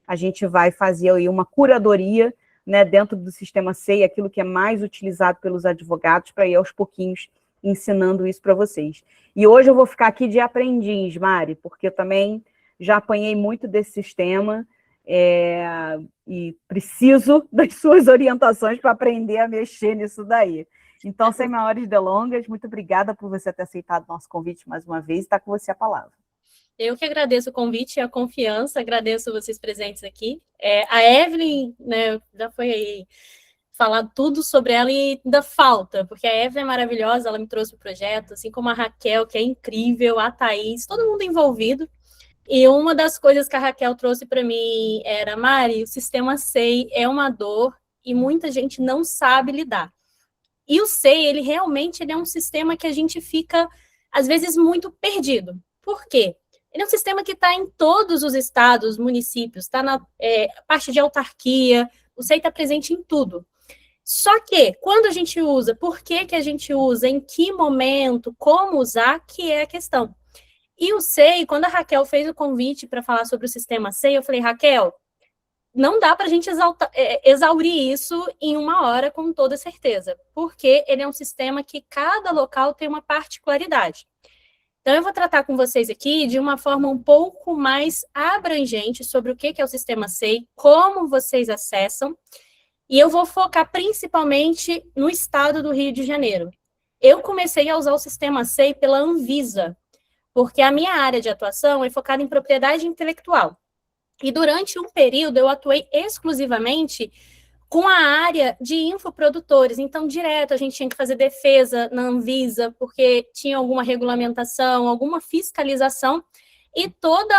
a gente vai fazer aí uma curadoria, né, dentro do sistema SEI, aquilo que é mais utilizado pelos advogados, para ir aos pouquinhos ensinando isso para vocês. E hoje eu vou ficar aqui de aprendiz, Mari, porque eu também já apanhei muito desse sistema, e preciso das suas orientações para aprender a mexer nisso daí. Então, sem maiores delongas, muito obrigada por você ter aceitado o nosso convite mais uma vez, e está com você a palavra. Eu que agradeço o convite e a confiança, agradeço vocês presentes aqui. A Evelyn, né, já foi aí falar tudo sobre ela e ainda falta, porque a Evelyn é maravilhosa, ela me trouxe o projeto, assim como a Raquel, que é incrível, a Thaís, todo mundo envolvido. E uma das coisas que a Raquel trouxe para mim era, Mari, o sistema SEI é uma dor e muita gente não sabe lidar. E o SEI, ele realmente é um sistema que a gente fica, às vezes, muito perdido. Por quê? Ele é um sistema que está em todos os estados, municípios, está na parte de autarquia, o SEI está presente em tudo. Só que, quando a gente usa, por que a gente usa, em que momento, como usar, que é a questão. E o SEI, quando a Raquel fez o convite para falar sobre o sistema SEI, eu falei, Raquel, não dá para a gente exaurir isso em uma hora com toda certeza, porque ele é um sistema que cada local tem uma particularidade. Então, eu vou tratar com vocês aqui de uma forma um pouco mais abrangente sobre o que é o sistema SEI, como vocês acessam, e eu vou focar principalmente no estado do Rio de Janeiro. Eu comecei a usar o sistema SEI pela Anvisa, porque a minha área de atuação é focada em propriedade intelectual. E durante um período eu atuei exclusivamente com a área de infoprodutores. Então, direto, a gente tinha que fazer defesa na Anvisa, porque tinha alguma regulamentação, alguma fiscalização, e todo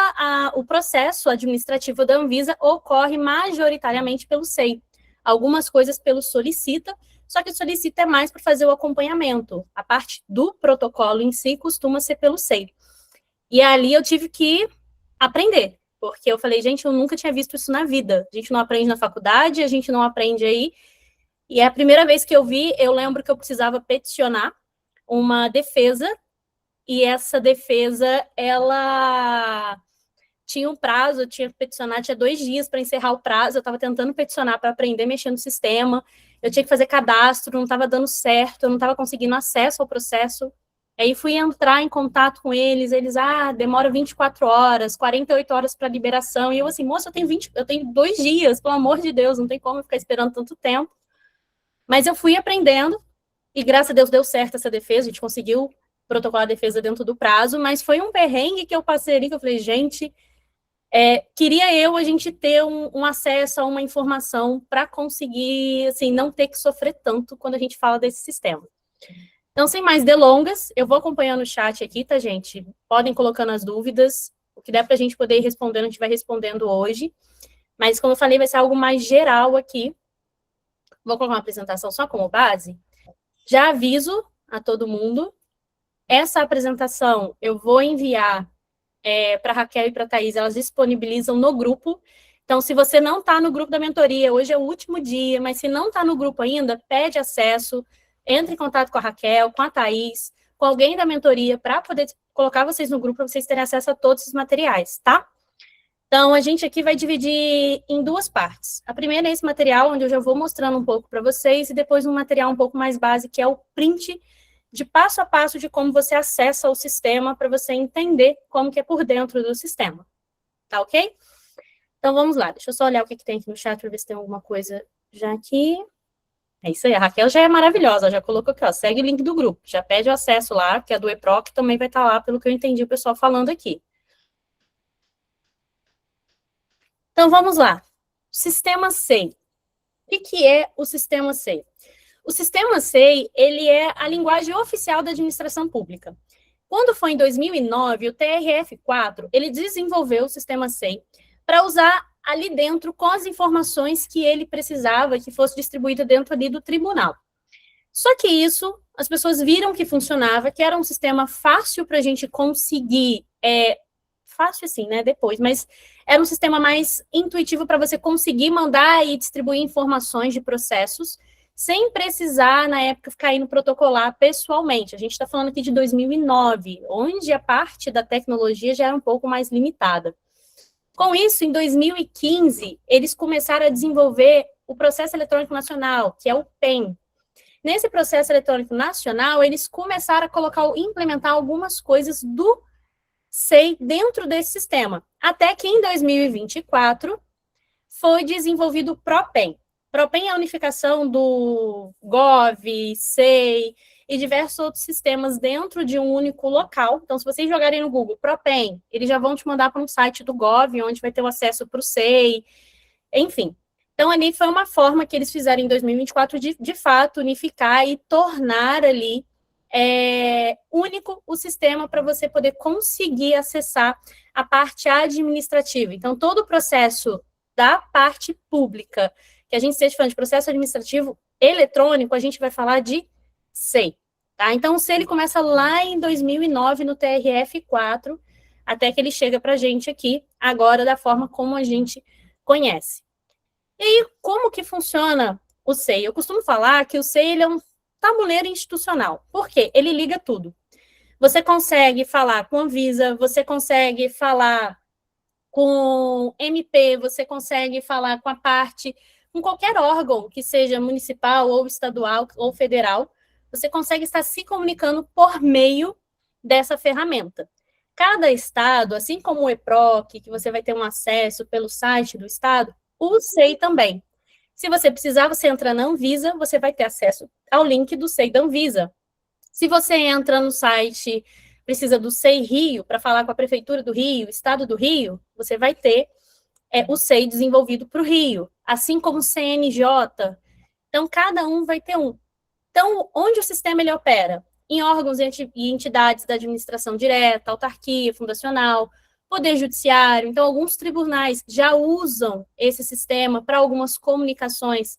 o processo administrativo da Anvisa ocorre majoritariamente pelo SEI. Algumas coisas pelo Solicita, só que o Solicita é mais para fazer o acompanhamento. A parte do protocolo em si costuma ser pelo SEI. E ali eu tive que aprender, porque eu falei, gente, eu nunca tinha visto isso na vida. A gente não aprende na faculdade, a gente não aprende aí. E é a primeira vez que eu vi, eu lembro que eu precisava peticionar uma defesa, e essa defesa, ela tinha um prazo, eu tinha que peticionar, tinha 2 dias para encerrar o prazo, eu estava tentando peticionar para aprender a mexer no sistema, eu tinha que fazer cadastro, não estava dando certo, eu não estava conseguindo acesso ao processo. Aí fui entrar em contato com eles, demora 24 horas, 48 horas para liberação, e eu assim, moça, eu tenho 2 dias, pelo amor de Deus, não tem como eu ficar esperando tanto tempo. Mas eu fui aprendendo, e graças a Deus deu certo essa defesa, a gente conseguiu protocolar a defesa dentro do prazo, mas foi um perrengue que eu passei ali, que eu falei, gente, queria a gente ter um acesso a uma informação para conseguir, assim, não ter que sofrer tanto quando a gente fala desse sistema. Então, sem mais delongas, eu vou acompanhando o chat aqui, tá, gente? Podem colocando as dúvidas, o que der para a gente poder ir respondendo, a gente vai respondendo hoje. Mas, como eu falei, vai ser algo mais geral aqui. Vou colocar uma apresentação só como base. Já aviso a todo mundo, essa apresentação eu vou enviar para a Raquel e para a Thaís, elas disponibilizam no grupo. Então, se você não está no grupo da mentoria, hoje é o último dia, mas se não está no grupo ainda, pede acesso, entre em contato com a Raquel, com a Thaís, com alguém da mentoria, para poder colocar vocês no grupo, para vocês terem acesso a todos esses materiais, tá? Então, a gente aqui vai dividir em 2 partes. A primeira é esse material, onde eu já vou mostrando um pouco para vocês, e depois um material um pouco mais básico, que é o print de passo a passo de como você acessa o sistema, para você entender como que é por dentro do sistema. Tá ok? Então, vamos lá. Deixa eu só olhar o que tem aqui no chat, para ver se tem alguma coisa já aqui. É isso aí, a Raquel já é maravilhosa, já colocou aqui, ó, segue o link do grupo, já pede o acesso lá, que a do EPROC também vai estar lá, pelo que eu entendi o pessoal falando aqui. Então, vamos lá. Sistema SEI. O que é o sistema SEI? O sistema SEI, ele é a linguagem oficial da administração pública. Quando foi em 2009, o TRF4, ele desenvolveu o sistema SEI para usar ali dentro com as informações que ele precisava que fosse distribuída dentro ali do tribunal. Só que isso, as pessoas viram que funcionava, que era um sistema fácil para a gente conseguir, fácil assim, né, depois, mas era um sistema mais intuitivo para você conseguir mandar e distribuir informações de processos, sem precisar, na época, ficar indo protocolar pessoalmente. A gente está falando aqui de 2009, onde a parte da tecnologia já era um pouco mais limitada. Com isso, em 2015, eles começaram a desenvolver o Processo Eletrônico Nacional, que é o PEN. Nesse Processo Eletrônico Nacional, eles começaram a implementar algumas coisas do SEI dentro desse sistema, até que em 2024 foi desenvolvido o PROPEN. PROPEN é a unificação do Gov, SEI e diversos outros sistemas dentro de um único local. Então, se vocês jogarem no Google PROPEN, eles já vão te mandar para um site do Gov, onde vai ter o acesso para o SEI, enfim. Então, ali foi uma forma que eles fizeram em 2024 de fato, unificar e tornar ali único o sistema para você poder conseguir acessar a parte administrativa. Então, todo o processo da parte pública, que a gente esteja falando de processo administrativo eletrônico, a gente vai falar de SEI. Tá? Então, o SEI ele começa lá em 2009 no TRF4, até que ele chega para a gente aqui, agora da forma como a gente conhece. E aí, como que funciona o SEI? Eu costumo falar que o SEI ele é um tabuleiro institucional. Por quê? Ele liga tudo. Você consegue falar com a Anvisa, você consegue falar com MP, você consegue falar com a parte, com qualquer órgão, que seja municipal, ou estadual, ou federal, você consegue estar se comunicando por meio dessa ferramenta. Cada estado, assim como o EPROC, que você vai ter um acesso pelo site do estado, o SEI também. Se você precisar, você entra na Anvisa, você vai ter acesso ao link do SEI da Anvisa. Se você entra no site, precisa do SEI Rio, para falar com a Prefeitura do Rio, Estado do Rio, você vai ter o SEI desenvolvido para o Rio, assim como o CNJ. Então, cada um vai ter um. Então, onde o sistema ele opera? Em órgãos e entidades da administração direta, autarquia, fundacional, poder judiciário. Então, alguns tribunais já usam esse sistema para algumas comunicações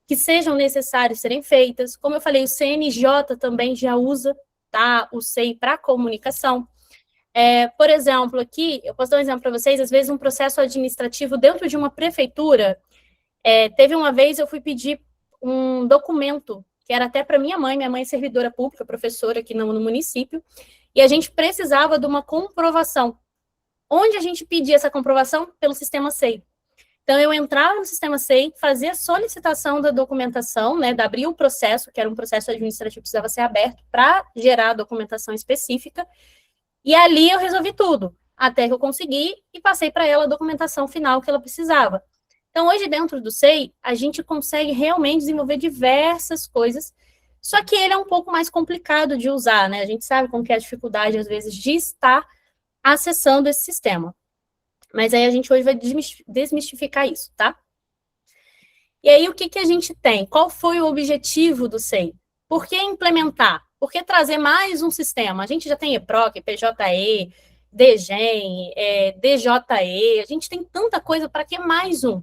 que sejam necessárias serem feitas. Como eu falei, o CNJ também já usa, tá, o SEI para comunicação. Por exemplo, aqui, eu posso dar um exemplo para vocês, às vezes um processo administrativo dentro de uma prefeitura, teve uma vez eu fui pedir um documento, que era até para minha mãe é servidora pública, professora aqui no município, e a gente precisava de uma comprovação. Onde a gente pedia essa comprovação? Pelo sistema SEI. Então, eu entrava no sistema SEI, fazia a solicitação da documentação, né, de abrir o processo, que era um processo administrativo que precisava ser aberto para gerar a documentação específica, e ali eu resolvi tudo, até que eu consegui e passei para ela a documentação final que ela precisava. Então, hoje, dentro do SEI, a gente consegue realmente desenvolver diversas coisas, só que ele é um pouco mais complicado de usar, né? A gente sabe como que é a dificuldade, às vezes, de estar acessando esse sistema. Mas aí a gente hoje vai desmistificar isso, tá? E aí, o que a gente tem? Qual foi o objetivo do SEI? Por que implementar? Por que trazer mais um sistema? A gente já tem EPROC, PJE, DGEM, DJE, a gente tem tanta coisa, para que mais um?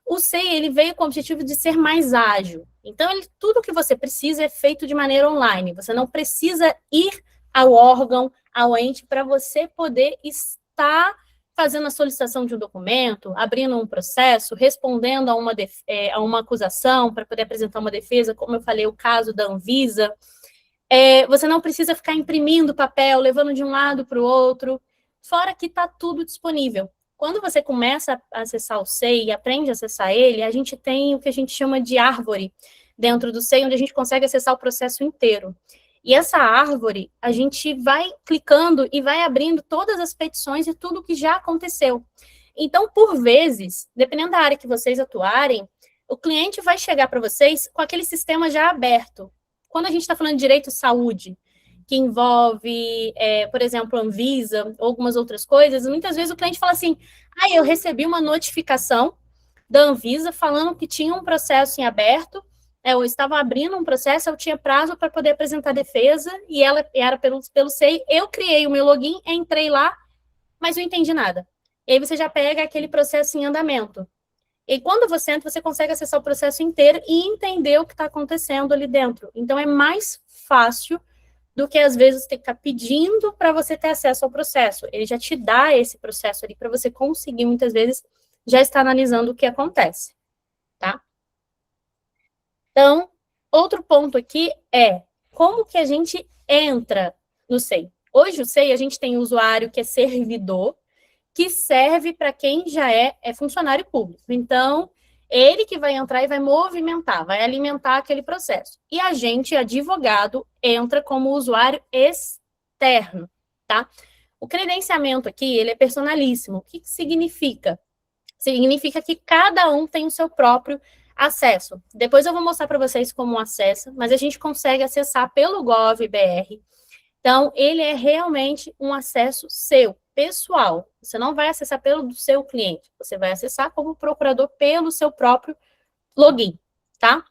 O SEI, ele veio com o objetivo de ser mais ágil. Então, tudo que você precisa é feito de maneira online. Você não precisa ir ao órgão, ao ente, para você poder estar fazendo a solicitação de um documento, abrindo um processo, respondendo a uma acusação, para poder apresentar uma defesa, como eu falei, o caso da Anvisa. Você não precisa ficar imprimindo papel, levando de um lado para o outro, fora que está tudo disponível. Quando você começa a acessar o SEI e aprende a acessar ele, a gente tem o que a gente chama de árvore dentro do SEI, onde a gente consegue acessar o processo inteiro. E essa árvore, a gente vai clicando e vai abrindo todas as petições e tudo que já aconteceu. Então, por vezes, dependendo da área que vocês atuarem, o cliente vai chegar para vocês com aquele sistema já aberto. Quando a gente está falando de direito à saúde, que envolve, por exemplo, Anvisa, ou algumas outras coisas, muitas vezes o cliente fala assim, eu recebi uma notificação da Anvisa falando que tinha um processo em aberto, eu estava abrindo um processo, eu tinha prazo para poder apresentar defesa, e ela era pelo SEI, eu criei o meu login, entrei lá, mas não entendi nada. E aí você já pega aquele processo em andamento. E quando você entra, você consegue acessar o processo inteiro e entender o que está acontecendo ali dentro. Então, é mais fácil do que, às vezes, ter que ficar pedindo para você ter acesso ao processo. Ele já te dá esse processo ali para você conseguir, muitas vezes, já estar analisando o que acontece, tá? Então, outro ponto aqui é como que a gente entra no SEI. Hoje, o SEI, a gente tem o usuário que é servidor, que serve para quem já é funcionário público. Então, ele que vai entrar e vai movimentar, vai alimentar aquele processo. E a gente, advogado, entra como usuário externo, tá? O credenciamento aqui, ele é personalíssimo. O que significa? Significa que cada um tem o seu próprio acesso. Depois eu vou mostrar para vocês como acessa, mas a gente consegue acessar pelo Gov.br. Então, ele é realmente um acesso seu, pessoal. Você não vai acessar pelo seu cliente, você vai acessar como procurador pelo seu próprio login, tá?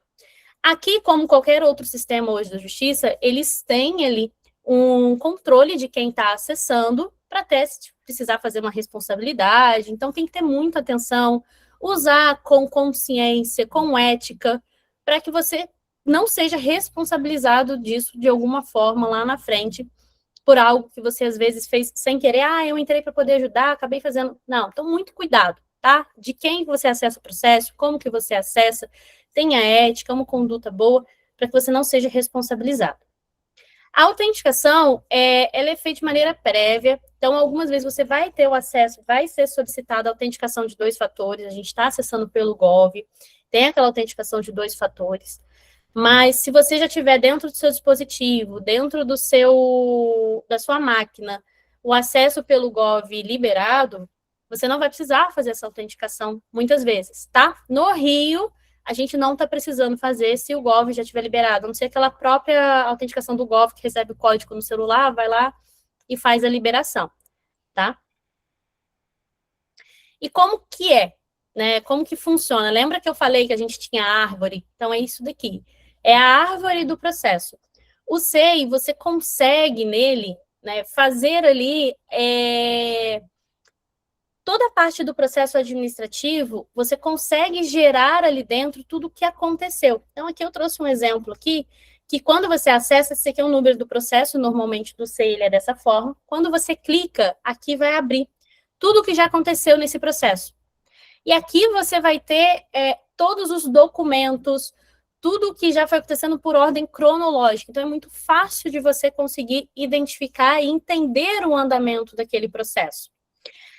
Aqui, como qualquer outro sistema hoje da Justiça, eles têm ali um controle de quem está acessando para até se precisar fazer uma responsabilidade. Então, tem que ter muita atenção, usar com consciência, com ética, para que você não seja responsabilizado disso de alguma forma lá na frente, por algo que você às vezes fez sem querer. Eu entrei para poder ajudar, acabei fazendo. Não, então muito cuidado, tá? De quem você acessa o processo, como que você acessa, tenha ética, uma conduta boa, para que você não seja responsabilizado. A autenticação, ela é feita de maneira prévia, então algumas vezes você vai ter o acesso, vai ser solicitada a autenticação de 2 fatores, a gente está acessando pelo Gov, tem aquela autenticação de 2 fatores, mas se você já tiver dentro do seu dispositivo, dentro da sua máquina, o acesso pelo Gov liberado, você não vai precisar fazer essa autenticação muitas vezes, tá? No Rio, a gente não está precisando fazer se o Gov já estiver liberado, a não ser aquela própria autenticação do Gov que recebe o código no celular, vai lá e faz a liberação, tá? E como que é, né? Como que funciona? Lembra que eu falei que a gente tinha árvore? Então, é isso daqui. É a árvore do processo. O SEI, você consegue nele, né, fazer ali toda a parte do processo administrativo, você consegue gerar ali dentro tudo o que aconteceu. Então, aqui eu trouxe um exemplo aqui, que quando você acessa, esse aqui é o número do processo, normalmente do SEI ele é dessa forma. Quando você clica, aqui vai abrir tudo o que já aconteceu nesse processo. E aqui você vai ter todos os documentos, tudo o que já foi acontecendo por ordem cronológica. Então, é muito fácil de você conseguir identificar e entender o andamento daquele processo.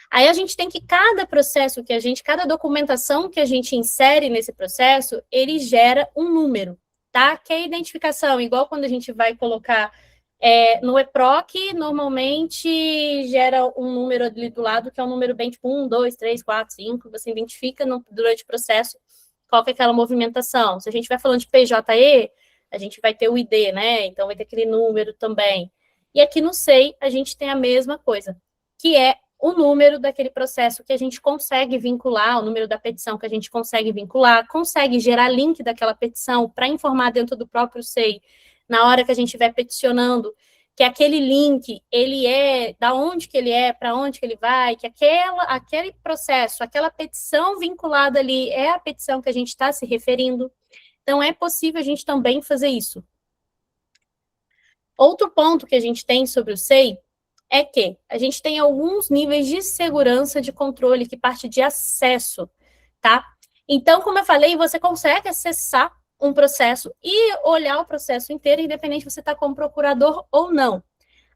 Aí a gente tem que cada processo que cada documentação que a gente insere nesse processo, ele gera um número, tá? Que é a identificação, igual quando a gente vai colocar no EPROC, normalmente gera um número ali do lado, que é um número bem tipo 1, 2, 3, 4, 5, você identifica durante o processo qual que é aquela movimentação. Se a gente estiver falando de PJE, a gente vai ter o ID, né? Então vai ter aquele número também. E aqui no SEI, a gente tem a mesma coisa, que é o número daquele processo que a gente consegue vincular, o número da petição que a gente consegue vincular, consegue gerar link daquela petição para informar dentro do próprio SEI, na hora que a gente estiver peticionando, que aquele link, ele da onde que ele para onde que ele vai, que aquele processo, aquela petição vinculada ali é a petição que a gente está se referindo. Então, é possível a gente também fazer isso. Outro ponto que a gente tem sobre o SEI é que a gente tem alguns níveis de segurança de controle que parte de acesso, tá? Então, como eu falei, você consegue acessar um processo e olhar o processo inteiro, independente se você está como procurador ou não,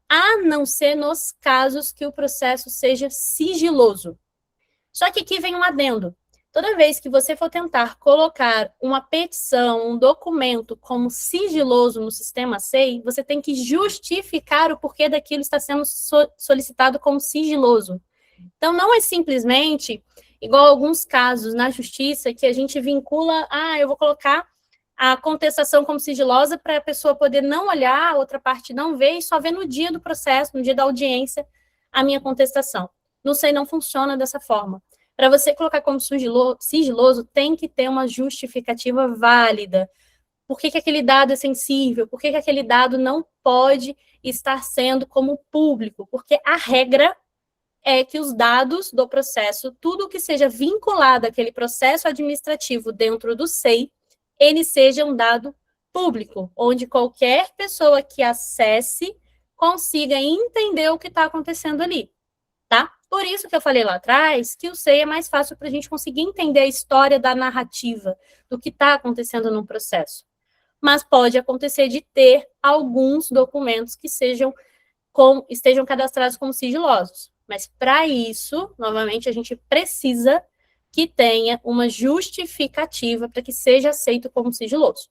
a não ser nos casos que o processo seja sigiloso. Só que aqui vem um adendo. Toda vez que você for tentar colocar uma petição, um documento como sigiloso no sistema SEI, você tem que justificar o porquê daquilo está sendo solicitado como sigiloso. Então, não é simplesmente, igual alguns casos na justiça, que a gente vincula, eu vou colocar a contestação como sigilosa para a pessoa poder não olhar, a outra parte não ver e só ver no dia do processo, no dia da audiência, a minha contestação. No SEI não funciona dessa forma. Para você colocar como sigiloso, tem que ter uma justificativa válida. Por que aquele dado é sensível? Por que aquele dado não pode estar sendo como público? Porque a regra é que os dados do processo, tudo que seja vinculado àquele processo administrativo dentro do SEI, ele seja um dado público, onde qualquer pessoa que acesse consiga entender o que está acontecendo ali, tá? Por isso que eu falei lá atrás que o SEI é mais fácil para a gente conseguir entender a história da narrativa, do que está acontecendo no processo. Mas pode acontecer de ter alguns documentos que estejam cadastrados como sigilosos. Mas para isso, novamente, a gente precisa que tenha uma justificativa para que seja aceito como sigiloso.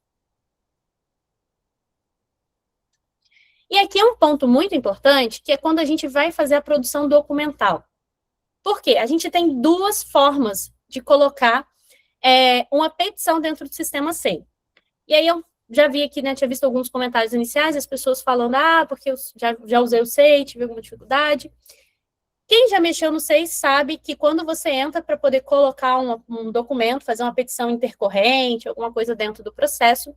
E aqui é um ponto muito importante, que é quando a gente vai fazer a produção documental. Por quê? A gente tem duas formas de colocar uma petição dentro do sistema SEI. E aí eu já vi aqui, né, tinha visto alguns comentários iniciais, as pessoas falando, porque eu já usei o SEI, tive alguma dificuldade. Quem já mexeu no SEI sabe que quando você entra para poder colocar um documento, fazer uma petição intercorrente, alguma coisa dentro do processo,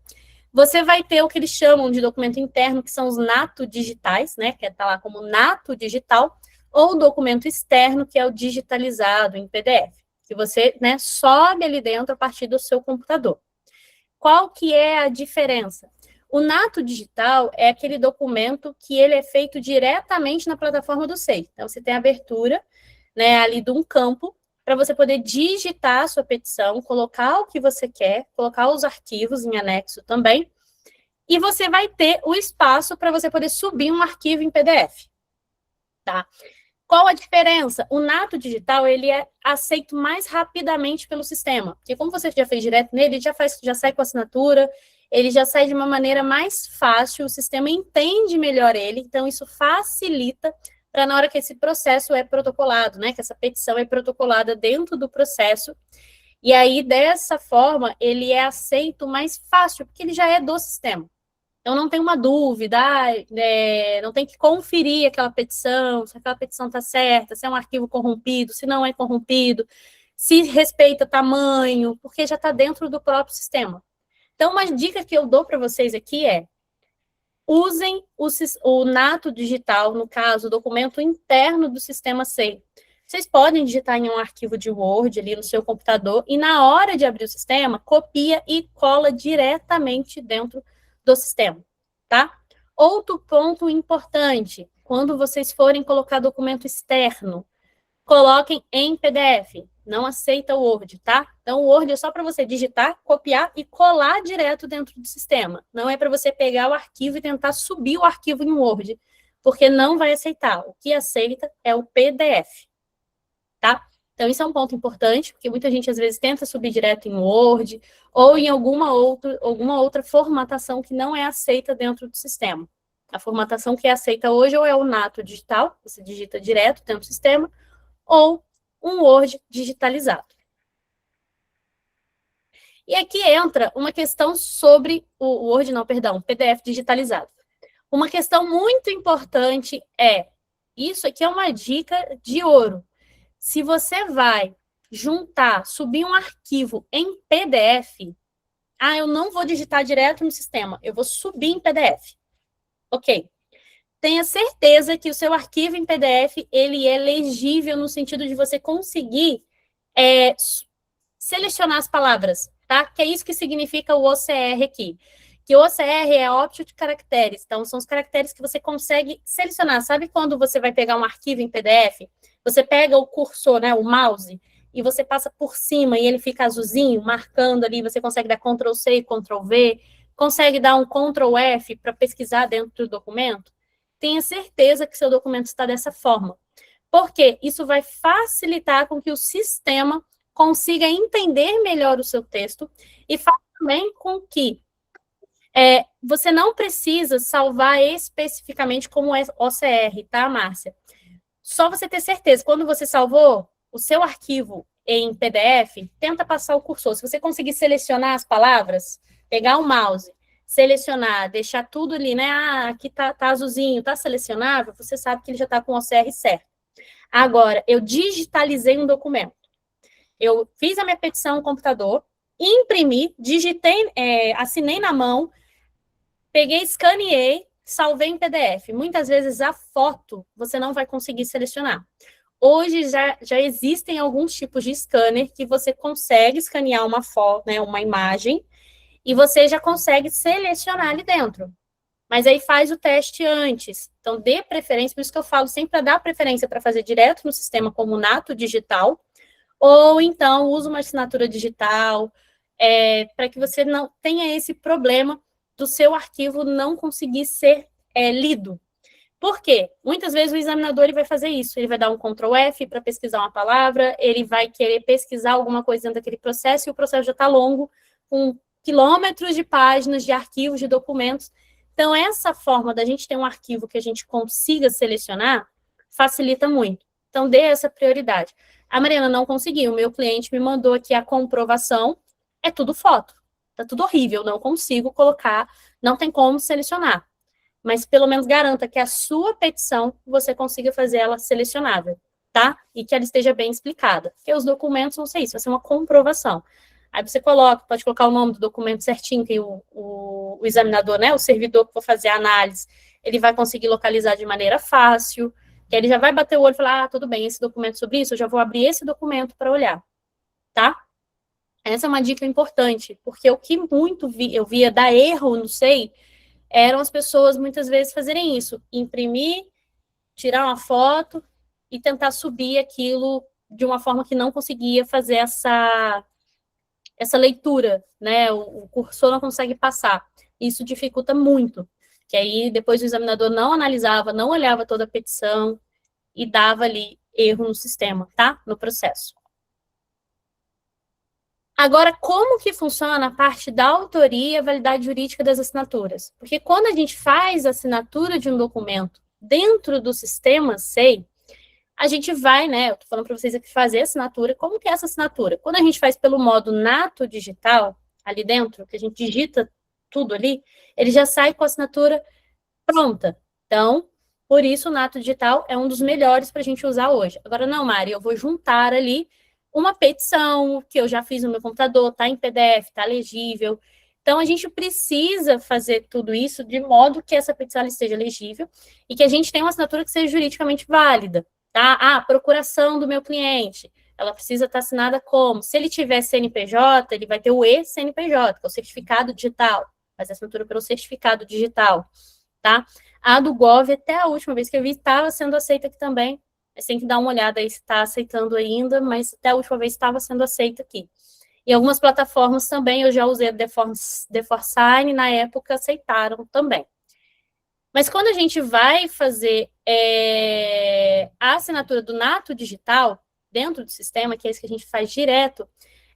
você vai ter o que eles chamam de documento interno, que são os nato digitais, né, que está lá como nato digital, ou o documento externo, que é o digitalizado em PDF, que você, né, sobe ali dentro a partir do seu computador. Qual que é a diferença? O nato digital é aquele documento que ele é feito diretamente na plataforma do SEI. Então, você tem a abertura, né, ali de um campo, para você poder digitar a sua petição, colocar o que você quer, colocar os arquivos em anexo também, e você vai ter o espaço para você poder subir um arquivo em PDF. Tá? Qual a diferença? O nato digital, ele é aceito mais rapidamente pelo sistema, porque como você já fez direto nele, ele já sai com assinatura, ele já sai de uma maneira mais fácil, o sistema entende melhor ele, então isso facilita para na hora que esse processo é protocolado, né, que essa petição é protocolada dentro do processo, e aí, dessa forma, ele é aceito mais fácil, porque ele já é do sistema. Então, não tem uma dúvida, não tem que conferir aquela petição, se aquela petição está certa, se é um arquivo corrompido, se não é corrompido, se respeita tamanho, porque já está dentro do próprio sistema. Então, uma dica que eu dou para vocês aqui é: usem o nato digital, no caso, o documento interno do sistema SEI. Vocês podem digitar em um arquivo de Word ali no seu computador e, na hora de abrir o sistema, copia e cola diretamente dentro do sistema, tá? Outro ponto importante, quando vocês forem colocar documento externo, coloquem em PDF, não aceita o Word, tá? Então, o Word é só para você digitar, copiar e colar direto dentro do sistema. Não é para você pegar o arquivo e tentar subir o arquivo em Word, porque não vai aceitar. O que aceita é o PDF, tá? Então, isso é um ponto importante, porque muita gente, às vezes, tenta subir direto em Word ou em alguma outra formatação que não é aceita dentro do sistema. A formatação que é aceita hoje ou é o nato digital, você digita direto dentro do sistema, ou um Word digitalizado. E aqui entra uma questão sobre o Word, não, perdão, PDF digitalizado. Uma questão muito importante isso aqui é uma dica de ouro. Se você vai subir um arquivo em PDF, eu não vou digitar direto no sistema, eu vou subir em PDF. Ok. Tenha certeza que o seu arquivo em PDF, ele é legível no sentido de você conseguir selecionar as palavras, tá? Que é isso que significa o OCR aqui. Que o OCR é óptimo de caracteres, então são os caracteres que você consegue selecionar. Sabe quando você vai pegar um arquivo em PDF? Você pega o cursor, né, o mouse, e você passa por cima e ele fica azulzinho, marcando ali, você consegue dar Ctrl+C e Ctrl+V, consegue dar um Ctrl+F para pesquisar dentro do documento? Tenha certeza que seu documento está dessa forma. Porque isso vai facilitar com que o sistema consiga entender melhor o seu texto e faz também com que você não precisa salvar especificamente como OCR, tá, Márcia? Só você ter certeza, quando você salvou o seu arquivo em PDF, tenta passar o cursor. Se você conseguir selecionar as palavras, pegar o mouse, selecionar, deixar tudo ali, né? Aqui tá azulzinho, tá selecionável, você sabe que ele já tá com o OCR certo. Agora, eu digitalizei um documento. Eu fiz a minha petição no computador, imprimi, digitei, assinei na mão, peguei, escaneei, salvei em PDF. Muitas vezes a foto você não vai conseguir selecionar. Hoje já existem alguns tipos de scanner que você consegue escanear uma foto, né, uma imagem, e você já consegue selecionar ali dentro. Mas aí faz o teste antes. Então, dê preferência, por isso que eu falo sempre para dar preferência para fazer direto no sistema como nato digital, ou então usa uma assinatura digital, para que você não tenha esse problema do seu arquivo não conseguir ser lido. Por quê? Muitas vezes o examinador ele vai fazer isso, ele vai dar um Ctrl F para pesquisar uma palavra, ele vai querer pesquisar alguma coisa dentro daquele processo, e o processo já está longo, com quilômetros de páginas, de arquivos, de documentos. Então, essa forma da gente ter um arquivo que a gente consiga selecionar, facilita muito. Então, dê essa prioridade. A Mariana não conseguiu, o meu cliente me mandou aqui a comprovação, é tudo foto. Tá tudo horrível, não consigo colocar, não tem como selecionar. Mas pelo menos garanta que a sua petição você consiga fazer ela selecionável, tá? E que ela esteja bem explicada. Porque os documentos vão ser isso, vai ser uma comprovação. Aí você pode colocar o nome do documento certinho, que o examinador, né, o servidor que for fazer a análise, ele vai conseguir localizar de maneira fácil, que ele já vai bater o olho e falar, tudo bem, esse documento sobre isso, eu já vou abrir esse documento para olhar, tá? Essa é uma dica importante, porque o que eu via dar erro, não sei, eram as pessoas muitas vezes fazerem isso, imprimir, tirar uma foto e tentar subir aquilo de uma forma que não conseguia fazer essa leitura, né? O cursor não consegue passar. Isso dificulta muito, que aí depois o examinador não analisava, não olhava toda a petição e dava ali erro no sistema, tá? No processo. Agora, como que funciona a parte da autoria e a validade jurídica das assinaturas? Porque quando a gente faz a assinatura de um documento dentro do sistema SEI, a gente vai, né, eu tô falando para vocês aqui fazer a assinatura, como que é essa assinatura? Quando a gente faz pelo modo nato digital, ali dentro, que a gente digita tudo ali, ele já sai com a assinatura pronta. Então, por isso o nato digital é um dos melhores para a gente usar hoje. Agora, não, Mari, eu vou juntar ali uma petição que eu já fiz no meu computador, tá em PDF, tá legível. Então, a gente precisa fazer tudo isso de modo que essa petição esteja legível e que a gente tenha uma assinatura que seja juridicamente válida, tá? Ah, procuração do meu cliente, ela precisa estar assinada como? Se ele tiver CNPJ, ele vai ter o e-CNPJ, que é o certificado digital, fazer assinatura pelo certificado digital, tá? A do Gov, até a última vez que eu vi, estava sendo aceita aqui também. Você tem que dar uma olhada aí se está aceitando ainda, mas até a última vez estava sendo aceita aqui. E algumas plataformas também, eu já usei a DeForSign, na época aceitaram também. Mas quando a gente vai fazer a assinatura do nato digital, dentro do sistema, que é isso que a gente faz direto,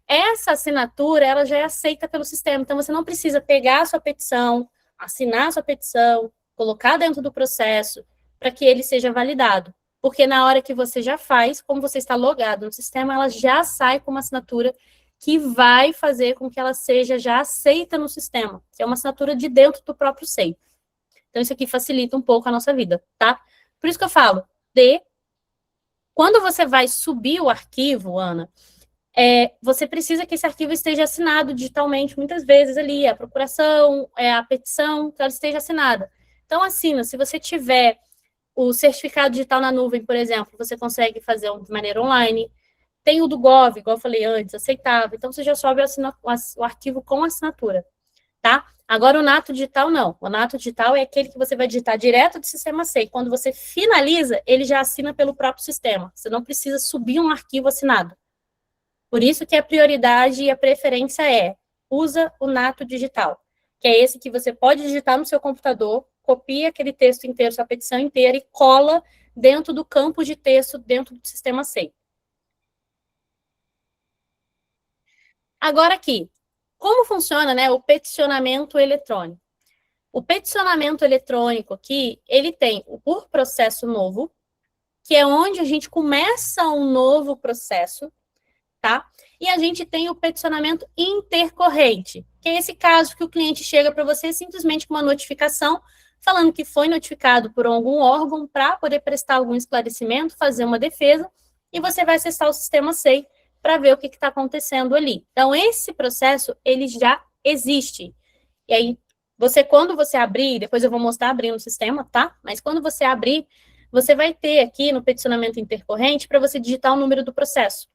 essa assinatura, ela já é aceita pelo sistema. Então, você não precisa pegar a sua petição, assinar a sua petição, colocar dentro do processo, para que ele seja validado. Porque na hora que você já faz, como você está logado no sistema, ela já sai com uma assinatura que vai fazer com que ela seja já aceita no sistema, que é uma assinatura de dentro do próprio SEI. Então, isso aqui facilita um pouco a nossa vida, tá? Por isso que eu falo, quando você vai subir o arquivo, Ana, você precisa que esse arquivo esteja assinado digitalmente, muitas vezes ali, a procuração, a petição, que ela esteja assinada. Então, assina, se você tiver o certificado digital na nuvem, por exemplo, você consegue fazer de maneira online. Tem o do Gov, igual eu falei antes, aceitável. Então, você já sobe o arquivo com assinatura, tá? Agora, o nato digital, não. O nato digital é aquele que você vai digitar direto do sistema SEI. Quando você finaliza, ele já assina pelo próprio sistema. Você não precisa subir um arquivo assinado. Por isso que a prioridade e a preferência usa o nato digital, que é esse que você pode digitar no seu computador, copia aquele texto inteiro, sua petição inteira, e cola dentro do campo de texto, dentro do sistema SEI. Agora aqui, como funciona, né, o peticionamento eletrônico? O peticionamento eletrônico aqui, ele tem o por processo novo, que é onde a gente começa um novo processo, tá? E a gente tem o peticionamento intercorrente, que é esse caso que o cliente chega para você simplesmente com uma notificação, falando que foi notificado por algum órgão para poder prestar algum esclarecimento, fazer uma defesa, e você vai acessar o sistema SEI para ver o que está acontecendo ali. Então, esse processo, ele já existe. E aí, quando você abrir, depois eu vou mostrar abrindo o sistema, tá? Mas quando você abrir, você vai ter aqui no peticionamento intercorrente para você digitar o número do processo.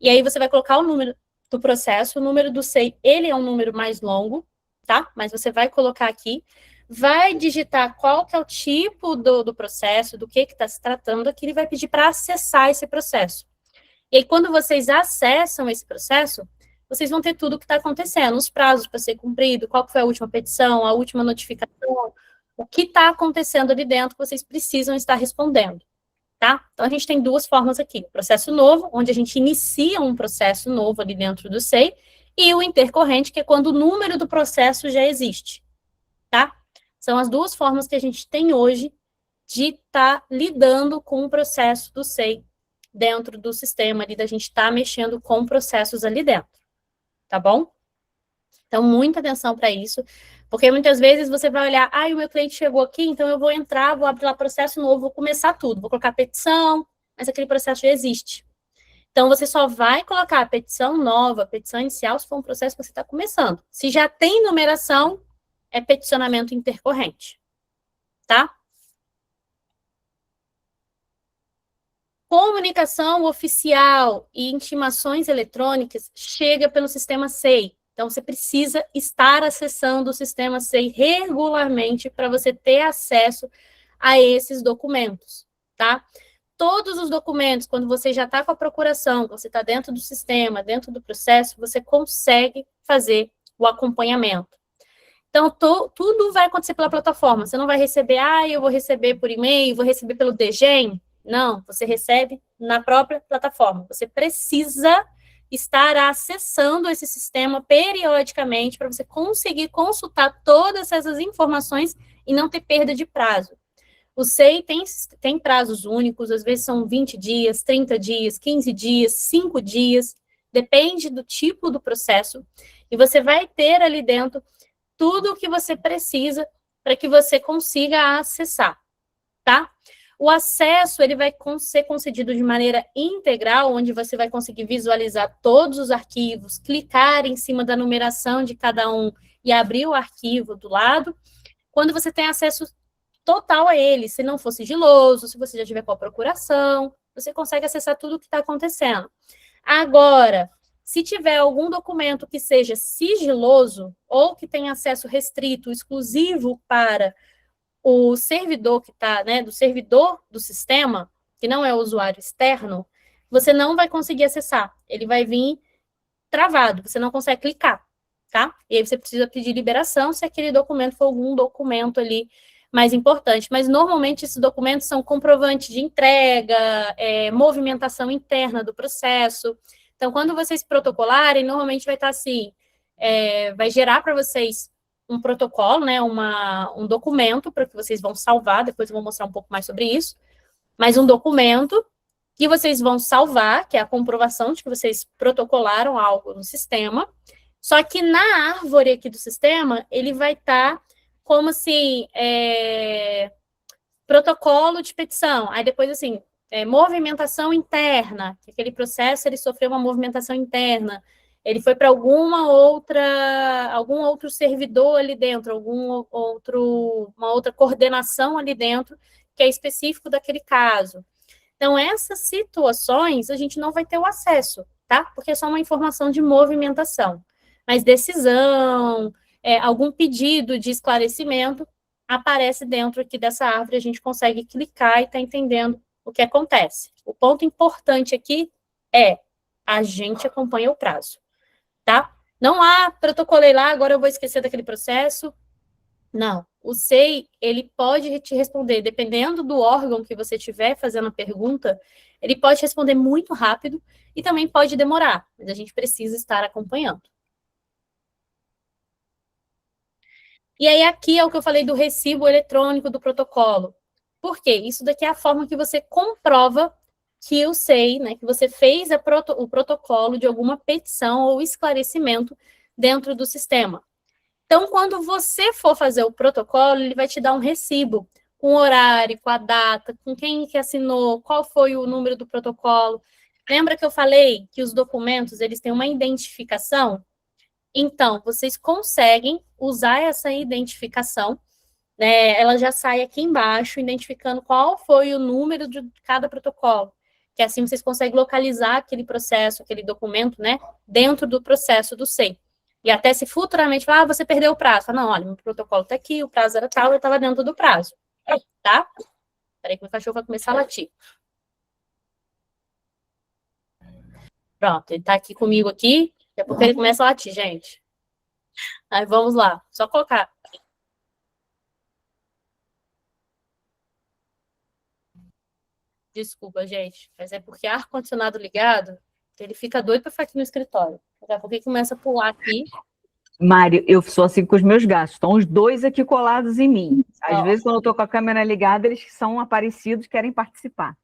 E aí você vai colocar o número do processo, o número do SEI, ele é um número mais longo, tá? Mas você vai colocar aqui, vai digitar qual que é o tipo do processo, do que está se tratando aqui, ele vai pedir para acessar esse processo. E aí, quando vocês acessam esse processo, vocês vão ter tudo o que está acontecendo, os prazos para ser cumprido, qual que foi a última petição, a última notificação, o que está acontecendo ali dentro que vocês precisam estar respondendo, tá? Então, a gente tem duas formas aqui. Processo novo, onde a gente inicia um processo novo ali dentro do SEI, e o intercorrente, que é quando o número do processo já existe, tá? São as duas formas que a gente tem hoje de estar lidando com o processo do SEI dentro do sistema ali, da gente estar mexendo com processos ali dentro, tá bom? Então, muita atenção para isso, porque muitas vezes você vai olhar, o meu cliente chegou aqui, então eu vou entrar, vou abrir lá processo novo, vou começar tudo, vou colocar petição, mas aquele processo já existe. Então, você só vai colocar a petição nova, a petição inicial, se for um processo que você está começando. Se já tem numeração, é peticionamento intercorrente, tá? Comunicação oficial e intimações eletrônicas chega pelo sistema SEI. Então, você precisa estar acessando o sistema SEI regularmente para você ter acesso a esses documentos, tá? Todos os documentos, quando você já está com a procuração, você está dentro do sistema, dentro do processo, você consegue fazer o acompanhamento. Então, tudo vai acontecer pela plataforma. Você não vai receber, eu vou receber por e-mail, vou receber pelo DGEM. Não, você recebe na própria plataforma. Você precisa estar acessando esse sistema periodicamente para você conseguir consultar todas essas informações e não ter perda de prazo. O SEI tem prazos únicos, às vezes são 20 dias, 30 dias, 15 dias, 5 dias, depende do tipo do processo, e você vai ter ali dentro tudo o que você precisa para que você consiga acessar, tá? O acesso, ele vai ser concedido de maneira integral, onde você vai conseguir visualizar todos os arquivos, clicar em cima da numeração de cada um e abrir o arquivo do lado, quando você tem acesso total a ele, se não for sigiloso, se você já tiver com a procuração, você consegue acessar tudo o que está acontecendo. Agora, se tiver algum documento que seja sigiloso ou que tenha acesso restrito, exclusivo para o servidor que está, né, do servidor do sistema, que não é o usuário externo, você não vai conseguir acessar. Ele vai vir travado, você não consegue clicar, tá? E aí você precisa pedir liberação se aquele documento for algum documento ali mais importante. Mas, normalmente, esses documentos são comprovantes de entrega, movimentação interna do processo. Então, quando vocês protocolarem, normalmente vai estar assim, vai gerar para vocês um protocolo, né, um documento para que vocês vão salvar, depois eu vou mostrar um pouco mais sobre isso, mas um documento que vocês vão salvar, que é a comprovação de que vocês protocolaram algo no sistema, só que na árvore aqui do sistema, ele vai estar como assim, protocolo de petição, aí depois assim, movimentação interna, que aquele processo ele sofreu uma movimentação interna, ele foi para algum outro servidor ali dentro, uma outra coordenação ali dentro, que é específico daquele caso. Então, essas situações, a gente não vai ter o acesso, tá? Porque é só uma informação de movimentação. Mas decisão, algum pedido de esclarecimento, aparece dentro aqui dessa árvore, a gente consegue clicar e tá entendendo o que acontece. O ponto importante aqui é, a gente acompanha o prazo, tá? Não protocolei lá, agora eu vou esquecer daquele processo. Não, o SEI, ele pode te responder, dependendo do órgão que você estiver fazendo a pergunta, ele pode responder muito rápido e também pode demorar, mas a gente precisa estar acompanhando. E aí, aqui é o que eu falei do recibo eletrônico do protocolo. Por quê? Isso daqui é a forma que você comprova que o SEI, né, que você fez o protocolo de alguma petição ou esclarecimento dentro do sistema. Então, quando você for fazer o protocolo, ele vai te dar um recibo com o horário, com a data, com quem que assinou, qual foi o número do protocolo. Lembra que eu falei que os documentos, eles têm uma identificação? Então, vocês conseguem usar essa identificação, né? Ela já sai aqui embaixo, identificando qual foi o número de cada protocolo. Que assim vocês conseguem localizar aquele processo, aquele documento, né? Dentro do processo do SEI. E até se futuramente falar, você perdeu o prazo. Fala, não, olha, meu protocolo está aqui, o prazo era tal, eu estava dentro do prazo. Tá? Peraí que meu cachorro vai começar a latir. Pronto, ele está aqui comigo aqui. Daqui a pouco ele começa a latir, gente. Aí vamos lá, só colocar. Desculpa, gente, mas é porque ar-condicionado ligado, ele fica doido para ficar aqui no escritório. Daqui a pouco ele começa a pular aqui. Mário, eu sou assim com os meus gatos. Estão os dois aqui colados em mim. Às vezes, quando eu estou com a câmera ligada, eles são aparecidos, querem participar.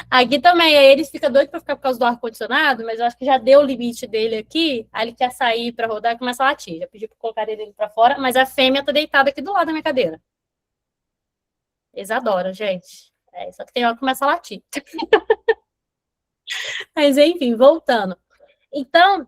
Aqui também, aí eles ficam doidos para ficar por causa do ar-condicionado, mas eu acho que já deu o limite dele aqui. Aí ele quer sair para rodar e começa a latir. Já pedi para colocar ele para fora, mas a fêmea tá deitada aqui do lado da minha cadeira. Eles adoram, gente. Só que tem hora que começa a latir. Mas enfim, voltando. Então,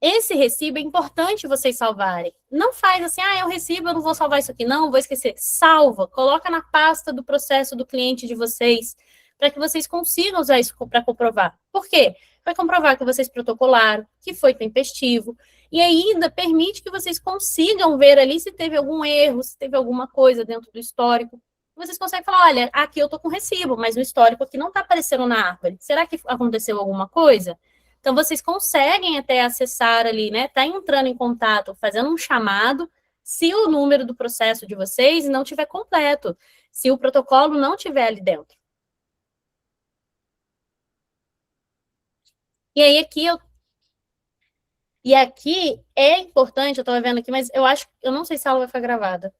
esse recibo é importante vocês salvarem. Não faz assim, eu recibo, eu não vou salvar isso aqui, não, vou esquecer. Salva, coloca na pasta do processo do cliente de vocês, para que vocês consigam usar isso para comprovar. Por quê? Para comprovar que vocês protocolaram, que foi tempestivo, e ainda permite que vocês consigam ver ali se teve algum erro, se teve alguma coisa dentro do histórico. Vocês conseguem falar, olha, aqui eu estou com recibo, mas no histórico aqui não está aparecendo na árvore. Será que aconteceu alguma coisa? Então, vocês conseguem até acessar ali, né? Tá entrando em contato, fazendo um chamado, se o número do processo de vocês não tiver completo, se o protocolo não tiver ali dentro. E aí, aqui é importante, eu estava vendo aqui, mas eu não sei se a aula vai ficar gravada.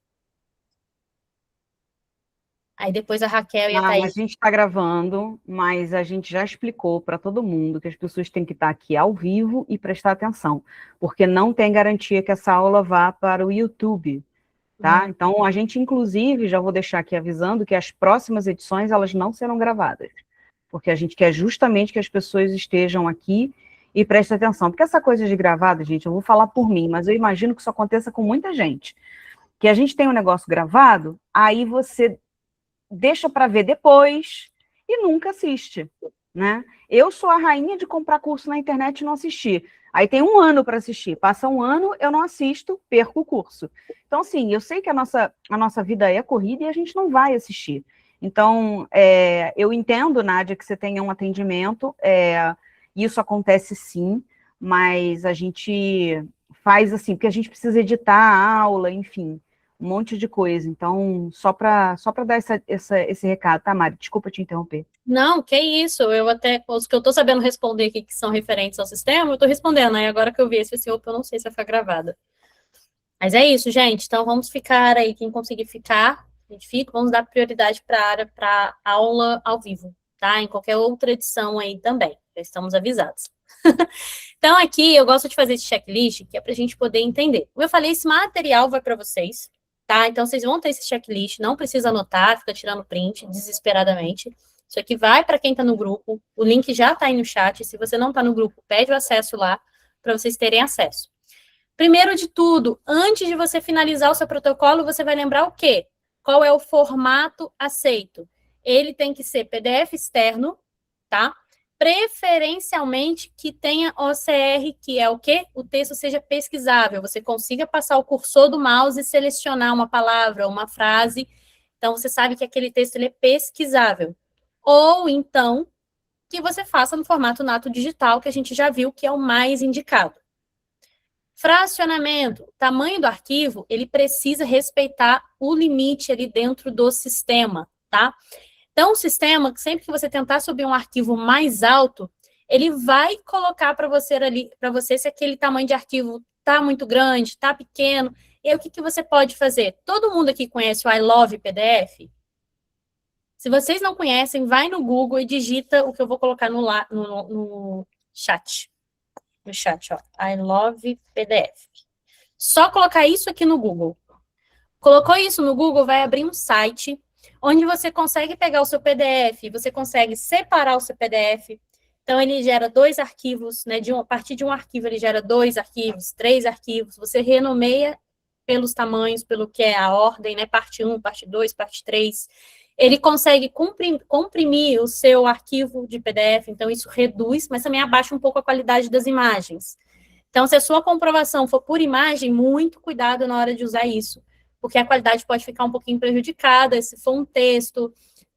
Aí depois a Raquel e a Thaís. A gente está gravando, mas a gente já explicou para todo mundo que as pessoas têm que estar aqui ao vivo e prestar atenção, porque não tem garantia que essa aula vá para o YouTube, tá? Então, a gente, inclusive, já vou deixar aqui avisando que as próximas edições, elas não serão gravadas, porque a gente quer justamente que as pessoas estejam aqui e prestem atenção, porque essa coisa de gravada, gente, eu vou falar por mim, mas eu imagino que isso aconteça com muita gente, que a gente tem um negócio gravado, aí você deixa para ver depois e nunca assiste, né? Eu sou a rainha de comprar curso na internet e não assistir. Aí tem um ano para assistir. Passa um ano, eu não assisto, perco o curso. Então, assim, eu sei que a nossa vida é corrida e a gente não vai assistir. Então, eu entendo, Nádia, que você tenha um atendimento, isso acontece sim, mas a gente faz assim, porque a gente precisa editar a aula, enfim, um monte de coisa. Então, só para dar esse recado, tá, Mari? Desculpa te interromper. Não, que isso. Eu até, os que eu tô sabendo responder aqui, que são referentes ao sistema, eu tô respondendo. Aí agora que eu vi esse eu não sei se vai ficar gravada. Mas é isso, gente. Então, vamos ficar aí. Quem conseguir ficar, a gente fica. Vamos dar prioridade para aula ao vivo, tá? Em qualquer outra edição aí também. Já estamos avisados. Então, aqui, eu gosto de fazer esse checklist, que é para a gente poder entender. Como eu falei, esse material vai para vocês, tá? Então, vocês vão ter esse checklist, não precisa anotar, fica tirando print desesperadamente. Isso aqui vai para quem está no grupo, o link já está aí no chat. Se você não está no grupo, pede o acesso lá, para vocês terem acesso. Primeiro de tudo, antes de você finalizar o seu protocolo, você vai lembrar o quê? Qual é o formato aceito? Ele tem que ser PDF externo, tá? Preferencialmente que tenha OCR, que é o quê? O texto seja pesquisável, você consiga passar o cursor do mouse e selecionar uma palavra, uma frase, então você sabe que aquele texto ele é pesquisável. Ou então, que você faça no formato nato digital, que a gente já viu que é o mais indicado. Fracionamento, tamanho do arquivo, ele precisa respeitar o limite ali dentro do sistema, tá? Então, o sistema, sempre que você tentar subir um arquivo mais alto, ele vai colocar para você ali, para você se aquele tamanho de arquivo está muito grande, está pequeno. E aí, o que você pode fazer? Todo mundo aqui conhece o I Love PDF? Se vocês não conhecem, vai no Google e digita o que eu vou colocar no chat. No chat, ó. I Love PDF. Só colocar isso aqui no Google. Colocou isso no Google, vai abrir um site onde você consegue pegar o seu PDF, você consegue separar o seu PDF. Então, ele gera 2 arquivos, né? A partir de um arquivo, ele gera 2 arquivos, 3 arquivos. Você renomeia pelos tamanhos, pelo que é a ordem, né? Parte 1, parte 2, parte 3. Ele consegue comprimir o seu arquivo de PDF, então isso reduz, mas também abaixa um pouco a qualidade das imagens. Então, se a sua comprovação for por imagem, muito cuidado na hora de usar isso, porque a qualidade pode ficar um pouquinho prejudicada, se for um texto,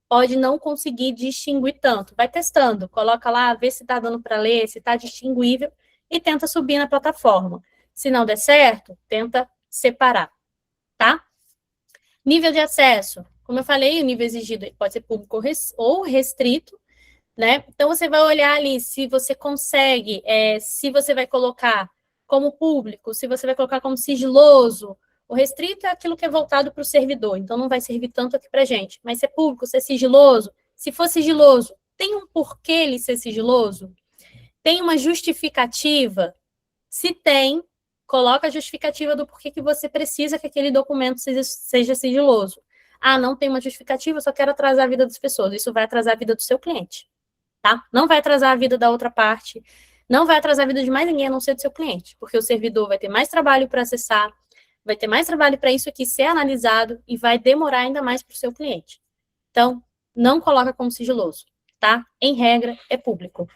pode não conseguir distinguir tanto. Vai testando, coloca lá, vê se está dando para ler, se está distinguível, e tenta subir na plataforma. Se não der certo, tenta separar, tá? Nível de acesso. Como eu falei, o nível exigido pode ser público ou restrito, né? Então, você vai olhar ali se você consegue, se você vai colocar como público, se você vai colocar como sigiloso. O restrito é aquilo que é voltado para o servidor, então não vai servir tanto aqui para a gente. Mas se é público, se é sigiloso, se for sigiloso, tem um porquê ele ser sigiloso? Tem uma justificativa? Se tem, coloca a justificativa do porquê que você precisa que aquele documento seja sigiloso. Ah, não tem uma justificativa, só quero atrasar a vida das pessoas. Isso vai atrasar a vida do seu cliente, tá? Não vai atrasar a vida da outra parte, não vai atrasar a vida de mais ninguém, a não ser do seu cliente, porque o servidor vai ter mais trabalho para acessar, vai ter mais trabalho para isso aqui ser analisado e vai demorar ainda mais para o seu cliente. Então, não coloca como sigiloso, tá? Em regra, é público.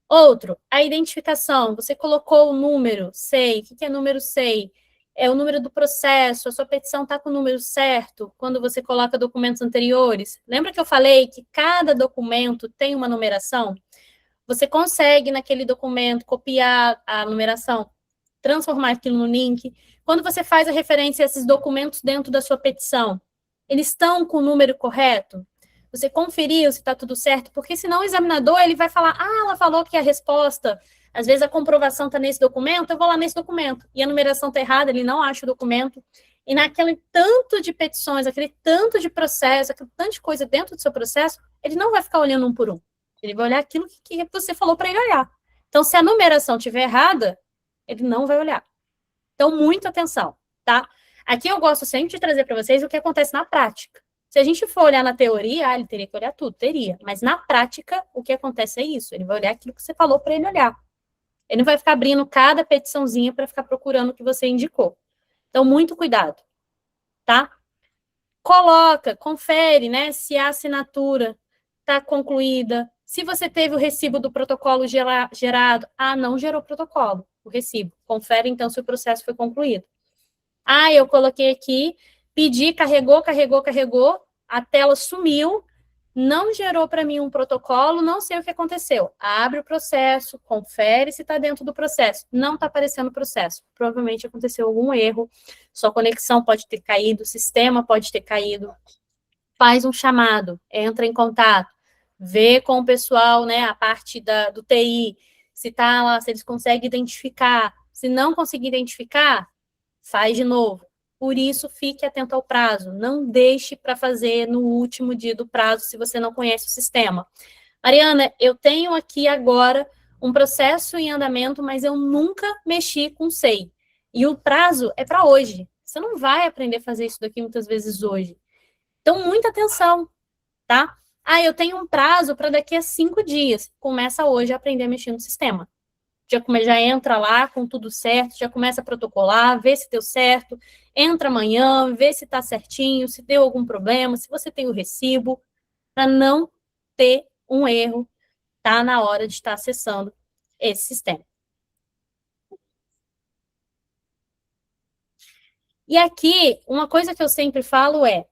Outro, a identificação. Você colocou o número SEI. O que é número SEI? É o número do processo, a sua petição está com o número certo quando você coloca documentos anteriores. Lembra que eu falei que cada documento tem uma numeração? Você consegue, naquele documento, copiar a numeração, transformar aquilo no link. Quando você faz a referência a esses documentos dentro da sua petição, eles estão com o número correto? Você conferiu se está tudo certo? Porque senão o examinador ele vai falar, ela falou que a resposta, às vezes a comprovação está nesse documento, eu vou lá nesse documento. E a numeração está errada, ele não acha o documento. E naquele tanto de petições, aquele tanto de processo, aquele tanto de coisa dentro do seu processo, ele não vai ficar olhando um por um. Ele vai olhar aquilo que você falou para ele olhar. Então, se a numeração estiver errada, ele não vai olhar. Então, muita atenção, tá? Aqui eu gosto sempre de trazer para vocês o que acontece na prática. Se a gente for olhar na teoria, ele teria que olhar tudo, teria. Mas na prática, o que acontece é isso. Ele vai olhar aquilo que você falou para ele olhar. Ele não vai ficar abrindo cada petiçãozinha para ficar procurando o que você indicou. Então, muito cuidado, tá? Coloca, confere, né, se a assinatura está concluída. Se você teve o recibo do protocolo gerado, não gerou protocolo, o recibo. Confere, então, se o processo foi concluído. Eu coloquei aqui, pedi, carregou, a tela sumiu, não gerou para mim um protocolo, não sei o que aconteceu. Abre o processo, confere se está dentro do processo. Não está aparecendo o processo. Provavelmente aconteceu algum erro, sua conexão pode ter caído, o sistema pode ter caído. Faz um chamado, entra em contato, vê com o pessoal, né, a parte do TI, se tá lá, se eles conseguem identificar. Se não conseguir identificar, faz de novo. Por isso, fique atento ao prazo. Não deixe para fazer no último dia do prazo, se você não conhece o sistema. Mariana, eu tenho aqui agora um processo em andamento, mas eu nunca mexi com SEI. E o prazo é para hoje. Você não vai aprender a fazer isso daqui muitas vezes hoje. Então, muita atenção, tá? Eu tenho um prazo para daqui a 5 dias. Começa hoje a aprender a mexer no sistema. Já entra lá com tudo certo, já começa a protocolar, vê se deu certo, entra amanhã, vê se está certinho, se deu algum problema, se você tem o recibo, para não ter um erro, tá, na hora de estar acessando esse sistema. E aqui, uma coisa que eu sempre falo é,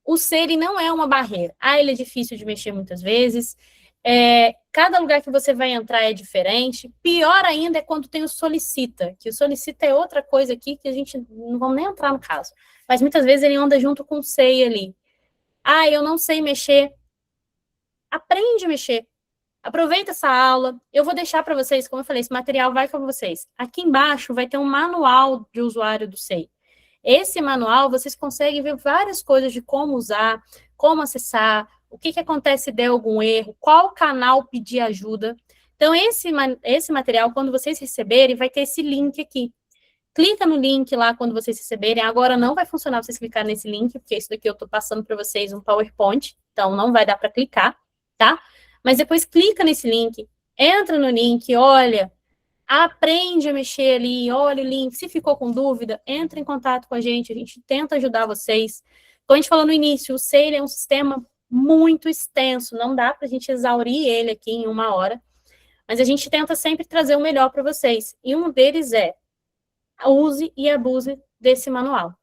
o SEI não é uma barreira. Ele é difícil de mexer muitas vezes, cada lugar que você vai entrar é diferente. Pior ainda é quando tem o solicita, que o solicita é outra coisa aqui que a gente não vamos nem entrar no caso. Mas muitas vezes ele anda junto com o SEI ali. Eu não sei mexer. Aprende a mexer. Aproveita essa aula. Eu vou deixar para vocês, como eu falei, esse material vai com vocês. Aqui embaixo vai ter um manual de usuário do SEI. Esse manual, vocês conseguem ver várias coisas de como usar, como acessar, o que acontece se der algum erro, qual canal pedir ajuda. Então, esse material, quando vocês receberem, vai ter esse link aqui. Clica no link lá quando vocês receberem. Agora não vai funcionar vocês clicarem nesse link, porque isso daqui eu estou passando para vocês um PowerPoint, então não vai dar para clicar, tá? Mas depois clica nesse link, entra no link, olha, aprende a mexer ali, olha o link. Se ficou com dúvida, entre em contato com a gente tenta ajudar vocês. Como a gente falou no início, o SEI é um sistema muito extenso, não dá para a gente exaurir ele aqui em 1 hora, mas a gente tenta sempre trazer o melhor para vocês. E um deles é, use e abuse desse manual,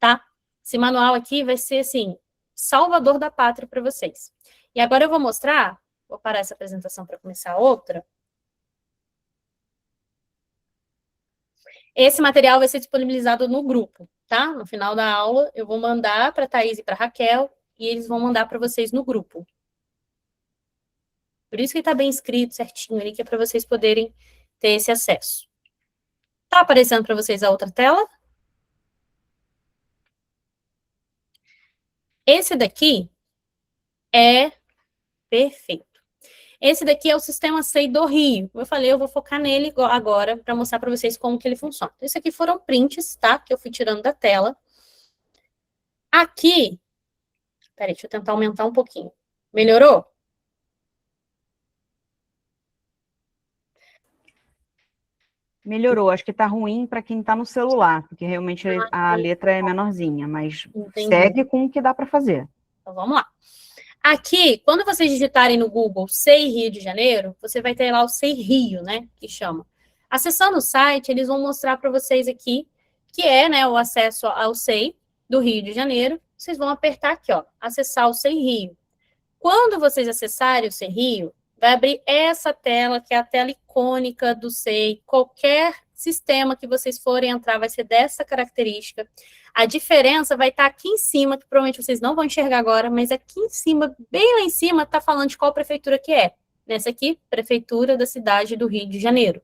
tá? Esse manual aqui vai ser, assim, salvador da pátria para vocês. E agora eu vou mostrar, vou parar essa apresentação para começar outra. Esse material vai ser disponibilizado no grupo, tá? No final da aula, eu vou mandar para a Thaís e para a Raquel, e eles vão mandar para vocês no grupo. Por isso que está bem escrito, certinho ali, que é para vocês poderem ter esse acesso. Tá aparecendo para vocês a outra tela? Esse daqui é perfeito. Esse daqui é o sistema SEI do Rio. Como eu falei, eu vou focar nele agora para mostrar para vocês como que ele funciona. Isso aqui foram prints, tá? Que eu fui tirando da tela. Aqui, peraí, deixa eu tentar aumentar um pouquinho. Melhorou? Melhorou, acho que está ruim para quem está no celular, porque realmente a letra é menorzinha, mas segue com o que dá para fazer. Então, vamos lá. Aqui, quando vocês digitarem no Google SEI Rio de Janeiro, você vai ter lá o SEI Rio, né, que chama. Acessando o site, eles vão mostrar para vocês aqui, que é, né, o acesso ao SEI do Rio de Janeiro. Vocês vão apertar aqui, ó, acessar o SEI Rio. Quando vocês acessarem o SEI Rio, vai abrir essa tela, que é a tela icônica do SEI. Qualquer sistema que vocês forem entrar vai ser dessa característica. A diferença vai estar aqui em cima, que provavelmente vocês não vão enxergar agora, mas aqui em cima, bem lá em cima, está falando de qual prefeitura que é. Nessa aqui, Prefeitura da cidade do Rio de Janeiro.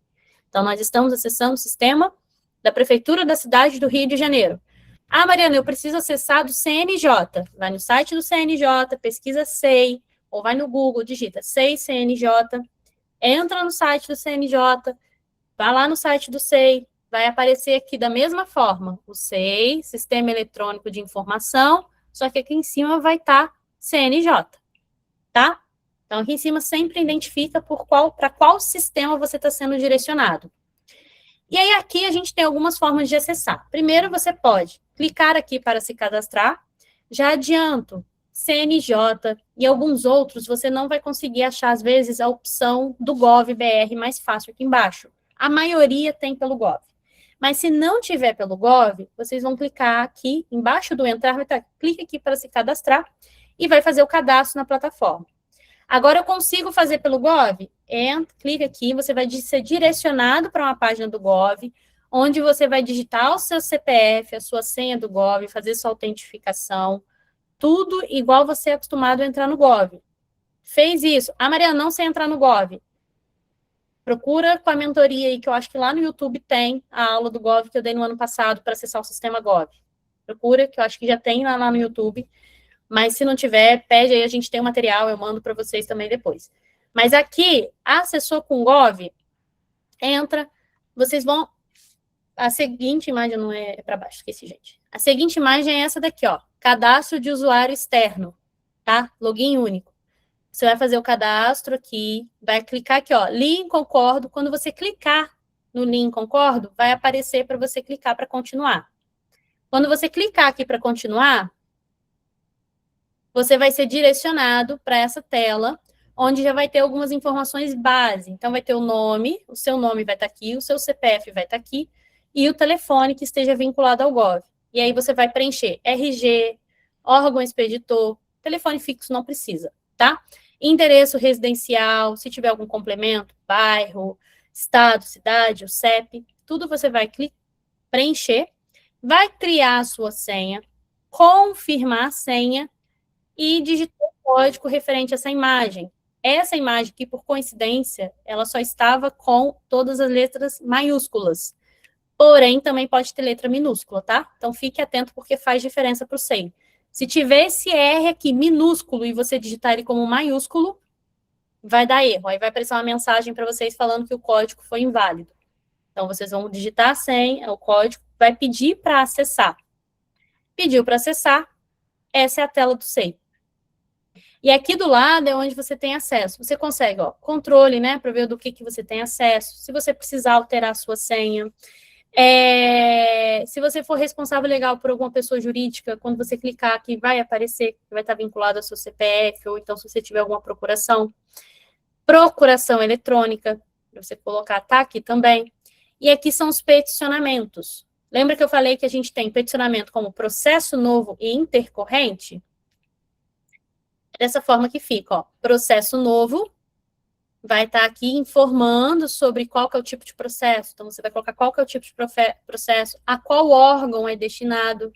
Então, nós estamos acessando o sistema da Prefeitura da cidade do Rio de Janeiro. Ah, Mariana, eu preciso acessar do CNJ. Vai no site do CNJ, pesquisa SEI, ou vai no Google, digita SEI CNJ, entra no site do CNJ, vai lá no site do SEI, vai aparecer aqui da mesma forma, o SEI, Sistema Eletrônico de Informação, só que aqui em cima vai estar CNJ, tá? Então, aqui em cima sempre identifica para qual sistema você está sendo direcionado. E aí, aqui a gente tem algumas formas de acessar. Primeiro, você pode clicar aqui para se cadastrar. Já adianto, CNJ e alguns outros, você não vai conseguir achar, às vezes, a opção do Gov.br mais fácil aqui embaixo. A maioria tem pelo Gov. Mas se não tiver pelo Gov, vocês vão clicar aqui, embaixo do entrar, vai estar, clique aqui para se cadastrar e vai fazer o cadastro na plataforma. Agora, eu consigo fazer pelo Gov? Clica aqui, você vai ser direcionado para uma página do Gov, onde você vai digitar o seu CPF, a sua senha do Gov, fazer sua autentificação, tudo igual você é acostumado a entrar no Gov. Fez isso. Ah, Mariana, não sei entrar no Gov. Procura com a mentoria aí, que eu acho que lá no YouTube tem a aula do Gov que eu dei no ano passado para acessar o sistema Gov. Procura, que eu acho que já tem lá no YouTube. Mas se não tiver, pede aí, a gente tem o material, eu mando para vocês também depois. Mas aqui, acessou com Gov, entra, vocês vão... A seguinte imagem não é para baixo, esqueci, gente. A seguinte imagem é essa daqui, ó. Cadastro de usuário externo, tá? Login único. Você vai fazer o cadastro aqui, vai clicar aqui, ó, link concordo. Quando você clicar no link concordo, vai aparecer para você clicar para continuar. Quando você clicar aqui para continuar, você vai ser direcionado para essa tela, onde já vai ter algumas informações base. Então, vai ter o nome, o seu nome vai estar aqui, o seu CPF vai estar aqui, e o telefone que esteja vinculado ao Gov. E aí você vai preencher RG, órgão expeditor, telefone fixo não precisa, tá? Endereço residencial, se tiver algum complemento, bairro, estado, cidade, o CEP, tudo você vai preencher, vai criar a sua senha, confirmar a senha, e digitou o código referente a essa imagem. Essa imagem aqui, por coincidência, ela só estava com todas as letras maiúsculas. Porém, também pode ter letra minúscula, tá? Então, fique atento, porque faz diferença para o SEI. Se tiver esse R aqui minúsculo e você digitar ele como maiúsculo, vai dar erro. Aí vai aparecer uma mensagem para vocês falando que o código foi inválido. Então, vocês vão digitar a senha, o código, vai pedir para acessar. Pediu para acessar, essa é a tela do SEI. E aqui do lado é onde você tem acesso. Você consegue, ó, controle, né, para ver do que você tem acesso. Se você precisar alterar a sua senha. Se você for responsável legal por alguma pessoa jurídica, quando você clicar aqui, vai aparecer, vai estar vinculado ao seu CPF, ou então se você tiver alguma procuração. Procuração eletrônica, para você colocar, tá aqui também. E aqui são os peticionamentos. Lembra que eu falei que a gente tem peticionamento como processo novo e intercorrente? Dessa forma que fica, ó, processo novo, vai estar aqui informando sobre qual que é o tipo de processo. Então, você vai colocar qual que é o tipo de processo, a qual órgão é destinado.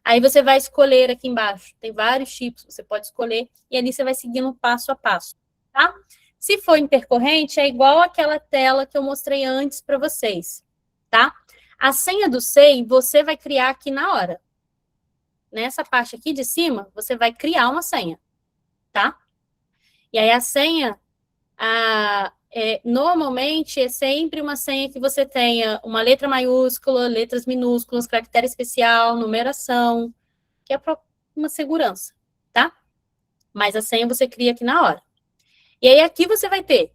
Aí você vai escolher aqui embaixo. Tem vários tipos, você pode escolher, e ali você vai seguindo passo a passo, tá? Se for intercorrente, é igual aquela tela que eu mostrei antes para vocês, tá? A senha do SEI, você vai criar aqui na hora. Nessa parte aqui de cima, você vai criar uma senha, tá? E aí a senha, normalmente, é sempre uma senha que você tenha uma letra maiúscula, letras minúsculas, caractere especial, numeração, que é para uma segurança, tá? Mas a senha você cria aqui na hora. E aí aqui você vai ter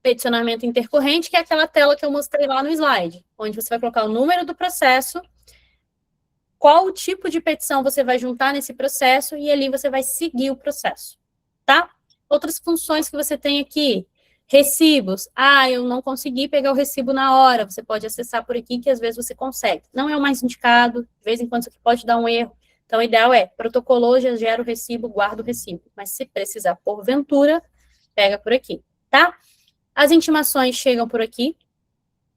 peticionamento intercorrente, que é aquela tela que eu mostrei lá no slide, onde você vai colocar o número do processo, qual o tipo de petição você vai juntar nesse processo, e ali você vai seguir o processo, tá? Outras funções que você tem aqui, recibos. Eu não consegui pegar o recibo na hora, você pode acessar por aqui, que às vezes você consegue. Não é o mais indicado, de vez em quando isso aqui pode dar um erro. Então, o ideal é, protocolou, já gera o recibo, guarda o recibo. Mas se precisar, porventura, pega por aqui, tá? As intimações chegam por aqui,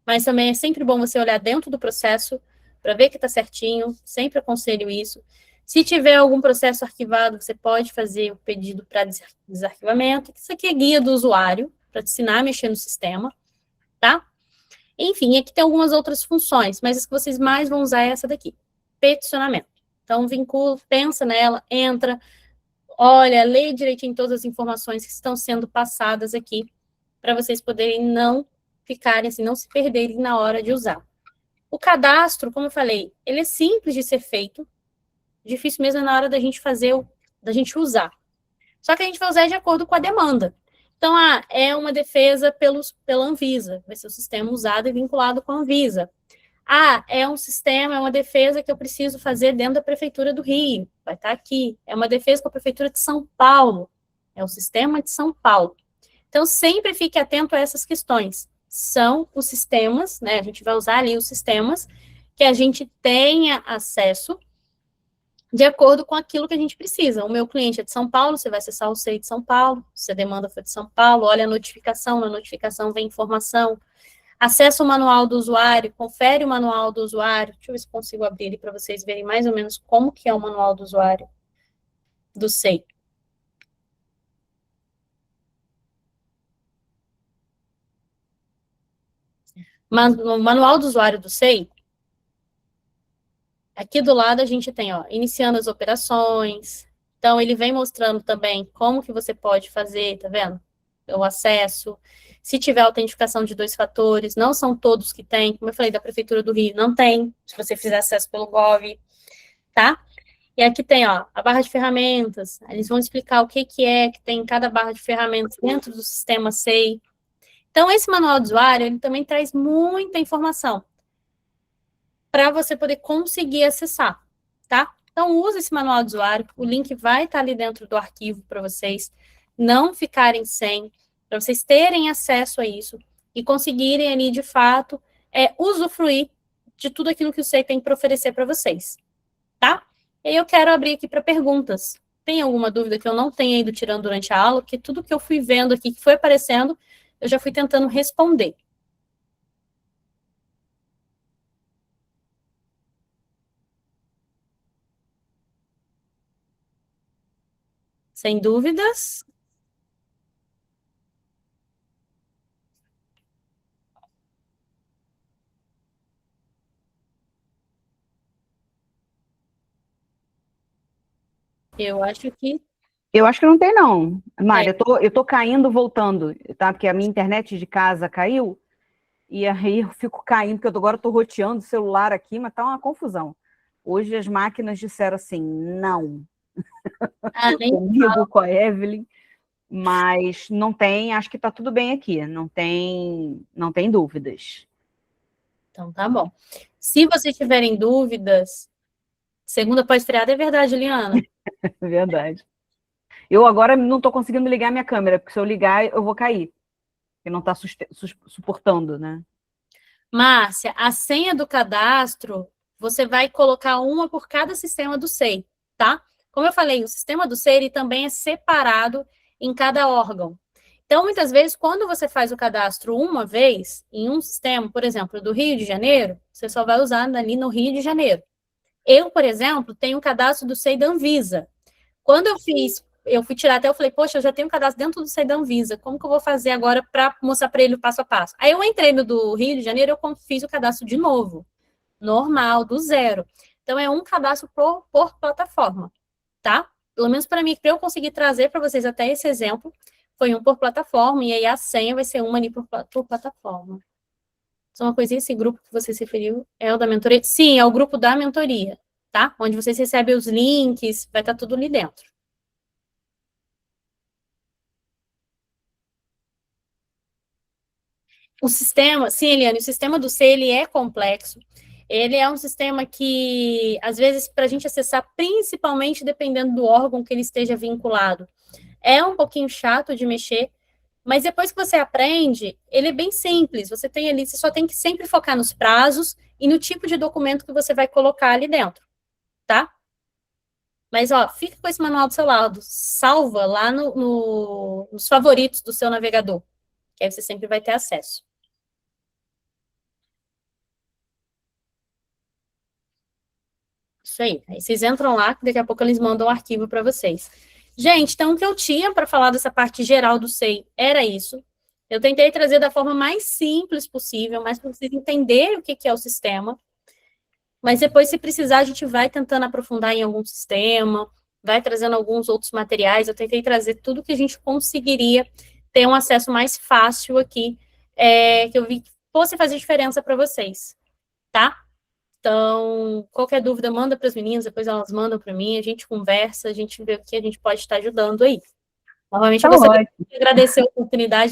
mas também é sempre bom você olhar dentro do processo para ver que está certinho, sempre aconselho isso. Se tiver algum processo arquivado, você pode fazer o pedido para desarquivamento. Isso aqui é guia do usuário, para te ensinar a mexer no sistema, tá? Enfim, aqui tem algumas outras funções, mas as que vocês mais vão usar é essa daqui, peticionamento. Então, vincula, pensa nela, entra, olha, lê direitinho todas as informações que estão sendo passadas aqui, para vocês poderem não ficarem assim, não se perderem na hora de usar. O cadastro, como eu falei, ele é simples de ser feito, difícil mesmo é na hora da gente fazer, da gente usar. Só que a gente vai usar de acordo com a demanda. Então, é uma defesa pela Anvisa, vai ser o sistema usado e vinculado com a Anvisa. É um sistema, é uma defesa que eu preciso fazer dentro da Prefeitura do Rio, vai estar aqui. É uma defesa com a Prefeitura de São Paulo, é o sistema de São Paulo. Então, sempre fique atento a essas questões. São os sistemas, né? A gente vai usar ali os sistemas que a gente tenha acesso de acordo com aquilo que a gente precisa. O meu cliente é de São Paulo, você vai acessar o SEI de São Paulo, se a demanda for de São Paulo, olha a notificação, na notificação vem informação, acessa o manual do usuário, confere o manual do usuário, deixa eu ver se consigo abrir ele para vocês verem mais ou menos como que é o manual do usuário do SEI. No manual do usuário do SEI, aqui do lado a gente tem, iniciando as operações. Então, ele vem mostrando também como que você pode fazer, tá vendo? O acesso. Se tiver autentificação de 2 fatores, não são todos que tem. Como eu falei, da Prefeitura do Rio, não tem. Se você fizer acesso pelo Gov, tá? E aqui tem, a barra de ferramentas. Eles vão explicar o que que tem em cada barra de ferramentas dentro do sistema SEI. Então, esse manual do usuário, ele também traz muita informação para você poder conseguir acessar, tá? Então, use esse manual de usuário, o link vai estar ali dentro do arquivo para vocês não ficarem sem, para vocês terem acesso a isso e conseguirem ali, de fato, usufruir de tudo aquilo que o SEI tem para oferecer para vocês, tá? E aí eu quero abrir aqui para perguntas. Tem alguma dúvida que eu não tenha ido tirando durante a aula? Porque tudo que eu fui vendo aqui, que foi aparecendo, eu já fui tentando responder. Sem dúvidas? Eu acho que Eu acho que não tem, não. Mária, é. eu tô caindo, voltando, tá? Porque a minha internet de casa caiu, e aí eu fico caindo, porque agora eu tô roteando o celular aqui, mas tá uma confusão. Hoje as máquinas disseram assim, não, Nem comigo, com a Evelyn, mas não tem, acho que tá tudo bem aqui, não tem dúvidas. Então, tá bom. Se vocês tiverem dúvidas, segunda pós-feriado é verdade, Juliana? É verdade. Eu agora não tô conseguindo ligar minha câmera, porque se eu ligar, eu vou cair, porque não tá suportando, né? Márcia, a senha do cadastro, você vai colocar uma por cada sistema do SEI, tá? Como eu falei, o sistema do SEI ele também é separado em cada órgão. Então, muitas vezes, quando você faz o cadastro uma vez em um sistema, por exemplo, do Rio de Janeiro, você só vai usar ali no Rio de Janeiro. Eu, por exemplo, tenho um cadastro do SEI da Anvisa. Quando eu fui tirar até, eu falei, poxa, eu já tenho um cadastro dentro do SEI da Anvisa, como que eu vou fazer agora para mostrar para ele o passo a passo? Aí eu entrei no do Rio de Janeiro, eu fiz o cadastro de novo, normal, do zero. Então, é um cadastro por plataforma, tá? Pelo menos para mim, para eu conseguir trazer para vocês até esse exemplo, foi um por plataforma, e aí a senha vai ser uma ali por plataforma. Só uma coisinha, esse grupo que você se referiu é o da mentoria? Sim, é o grupo da mentoria, tá? Onde vocês recebem os links, vai estar tudo ali dentro. O sistema, sim, Eliane, o sistema do C, ele é complexo. Ele é um sistema que, às vezes, para a gente acessar, principalmente dependendo do órgão que ele esteja vinculado, é um pouquinho chato de mexer, mas depois que você aprende, ele é bem simples. Você tem ali, você só tem que sempre focar nos prazos e no tipo de documento que você vai colocar ali dentro, tá? Mas, ó, fica com esse manual do seu lado, salva lá nos favoritos do seu navegador, que aí você sempre vai ter acesso. Isso aí. Aí vocês entram lá, que daqui a pouco eles mandam o arquivo para vocês. Gente, então o que eu tinha para falar dessa parte geral do SEI era isso. Eu tentei trazer da forma mais simples possível, mais para vocês entenderem o que é o sistema. Mas depois, se precisar, a gente vai tentando aprofundar em algum sistema, vai trazendo alguns outros materiais. Eu tentei trazer tudo que a gente conseguiria ter um acesso mais fácil aqui, que eu vi que fosse fazer diferença para vocês, tá? Então, qualquer dúvida, manda para as meninas, depois elas mandam para mim, a gente conversa, a gente vê o que a gente pode estar ajudando aí. Novamente, eu gostaria de agradecer a oportunidade.